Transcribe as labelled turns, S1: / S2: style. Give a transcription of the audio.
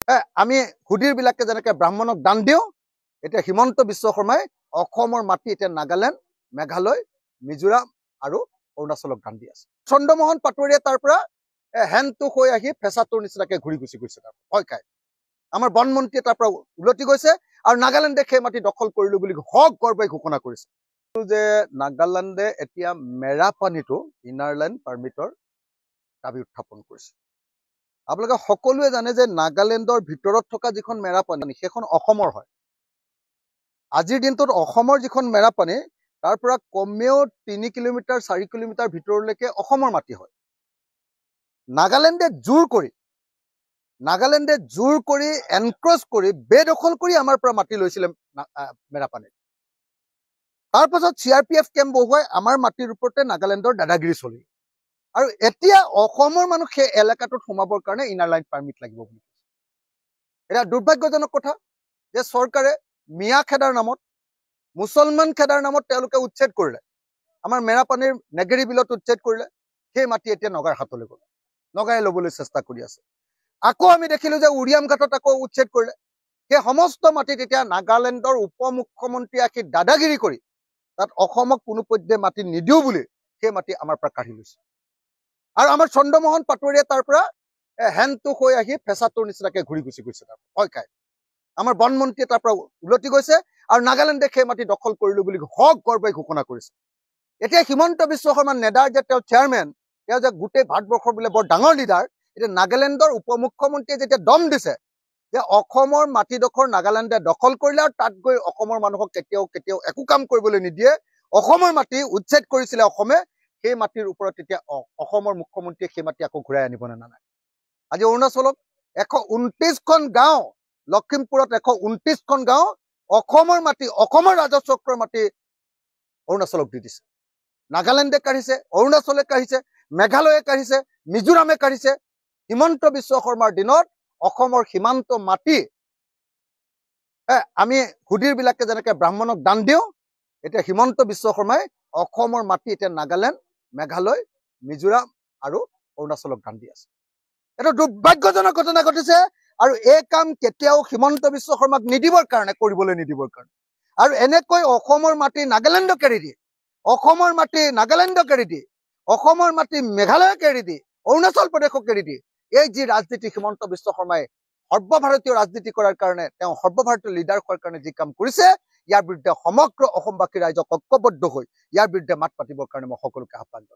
S1: আমি হুদিৰবিলাকে যেনেকৈ ব্ৰাহ্মণক দান দিওঁ, এতিয়া হিমন্ত বিশ্ব শৰ্মাই অসমৰ মাটি এতিয়া নাগালেণ্ড, মেঘালয়, মিজোৰাম আৰু অৰুণাচলক দান দি আছে। চন্দ্ৰমোহন পাটোৱাৰীয়ে তাৰ পৰা হেণ্ডটো হৈ আহি ফেঁচাটোৰ নিচিনাকে ঘূৰি গুচি গৈছে, তাৰ ভয় খাই। আমাৰ বনমন্ত্ৰীয়ে তাৰ পৰা উলটি গৈছে আৰু নাগালেণ্ডে সেই মাটি দখল কৰিলো বুলি হক গৰ্বই ঘোষণা কৰিছে। যে নাগালেণ্ডে এতিয়া মেৰাপানীটো ইনাৰ লাইন পাৰ্মিটৰ দাবী উত্থাপন কৰিছে। আপোনালোকে সকলোৱে জানে যে নাগালেণ্ডৰ ভিতৰত থকা যিখন মেৰাপানী সেইখন অসমৰ হয়। আজিৰ দিনটোত অসমৰ যিখন মেৰাপানী তাৰ পৰা কমেও 3 কিলোমিটাৰ 4 কিলোমিটাৰ ভিতৰলৈকে অসমৰ মাটি হয়। নাগালেণ্ডে জোৰ কৰি এনক্ৰচ কৰি বেদখল কৰি আমাৰ পৰা মাটি লৈছিলে মেৰাপানীত। তাৰ পাছত CRPF কেম্প বহুৱাই আমাৰ মাটিৰ ওপৰতে নাগালেণ্ডৰ দাদাগিৰি চলিল। আৰু এতিয়া অসমৰ মানুহ সেই এলেকাটোত সোমাবৰ কাৰণে ইনাৰ লাইন পাৰ্মিট লাগিব বুলি কৈছে। এটা দুৰ্ভাগ্যজনক কথা যে চৰকাৰে মিয়া খেদাৰ নামত, মুছলমান খেদাৰ নামত তেওঁলোকে উচ্ছেদ কৰিলে। আমাৰ মেৰাপানীৰ নেগেৰী বিলত উচ্ছেদ কৰিলে। সেই মাটি এতিয়া নগাৰ হাতলৈ গ'ল, নগাই ল'বলৈ চেষ্টা কৰি আছে। আকৌ আমি দেখিলো যে উৰিয়াম ঘাটত আকৌ উচ্ছেদ কৰিলে। সেই সমস্ত মাটিত এতিয়া নাগালেণ্ডৰ উপ মুখ্যমন্ত্ৰী আহি দাদাগিৰি কৰি তাত অসমক কোনো পধ্যে মাটি নিদিও বুলি সেই মাটি আমাৰ পৰা কাঢ়ি লৈছে। আৰু আমাৰ চন্দ্ৰমোহন পাটোৱাৰীয়ে তাৰ পৰা হেণ্ডটো হৈ আহি ফেঁচাটোৰ নিচিনাকে ঘূৰি গুচি গৈছে, তাৰ ভয় খাই। আমাৰ বনমন্ত্ৰীয়ে তাৰ পৰা উলটি গৈছে আৰু নাগালেণ্ডে সেই মাটি দখল কৰিলো বুলি হক গৰ্বই ঘোষণা কৰিছে। এতিয়া হিমন্ত বিশ্ব শৰ্মা নেডাৰ যে তেওঁ চেয়াৰমেন, তেওঁ যে গোটেই ভাৰতবৰ্ষৰ বোলে বৰ ডাঙৰ লিডাৰ, এতিয়া নাগালেণ্ডৰ উপ মুখ্যমন্ত্ৰীয়ে যেতিয়া দম দিছে যে অসমৰ মাটিডোখৰ নাগালেণ্ডে দখল কৰিলে আৰু তাত গৈ অসমৰ মানুহক কেতিয়াও একো কাম কৰিবলৈ নিদিয়ে, অসমৰ মাটি উচ্ছেদ কৰিছিলে অসমে, সেই মাটিৰ ওপৰত এতিয়া অসমৰ মুখ্যমন্ত্ৰীয়ে সেই মাটি আকৌ ঘূৰাই আনিব নে নাই। আজি অৰুণাচলত 129খন গাঁও, লখিমপুৰত 129খন গাঁও অসমৰ মাটি, অসমৰ ৰাজচক্ৰৰ মাটি অৰুণাচলক দি দিছে। নাগালেণ্ডে কাঢ়িছে, অৰুণাচলে কাঢ়িছে, মেঘালয়ে কাঢ়িছে, মিজোৰামে কাঢ়িছে। হিমন্ত বিশ্ব শৰ্মাৰ দিনত অসমৰ সীমান্ত মাটি আমি হুদিৰবিলাকে যেনেকৈ ব্ৰাহ্মণক দান দিওঁ, এতিয়া হিমন্ত বিশ্ব শৰ্মাই অসমৰ মাটি এতিয়া নাগালেণ্ড, মেঘালয়, মিজোৰাম আৰু অৰুণাচলক দান দি আছে। এটা দুৰ্ভাগ্যজনক ঘটনা ঘটিছে আৰু এই কাম কেতিয়াও হিমন্ত বিশ্ব শৰ্মাক কৰিবলৈ নিদিবৰ কাৰণে। আৰু এনেকৈ অসমৰ মাটি নাগালেণ্ডক এৰি দি, অসমৰ মাটি নাগালেণ্ডক এৰি দি, অসমৰ মাটি মেঘালয়ক এৰি দি, অৰুণাচল প্ৰদেশক এৰি দি এই যি ৰাজনীতি হিমন্ত বিশ্ব শৰ্মাই সৰ্বভাৰতীয় ৰাজনীতি কৰাৰ কাৰণে, তেওঁ সৰ্বভাৰতীয় লিডাৰ হোৱাৰ কাৰণে যি কাম কৰিছে, ইয়াৰ বিৰুদ্ধে সমগ্ৰ অসমবাসী ৰাইজক ঐক্যবদ্ধ হৈ ইয়াৰ বিৰুদ্ধে মাত পাতিবৰ কাৰণে মই সকলোকে আহ্বান জনাইছো।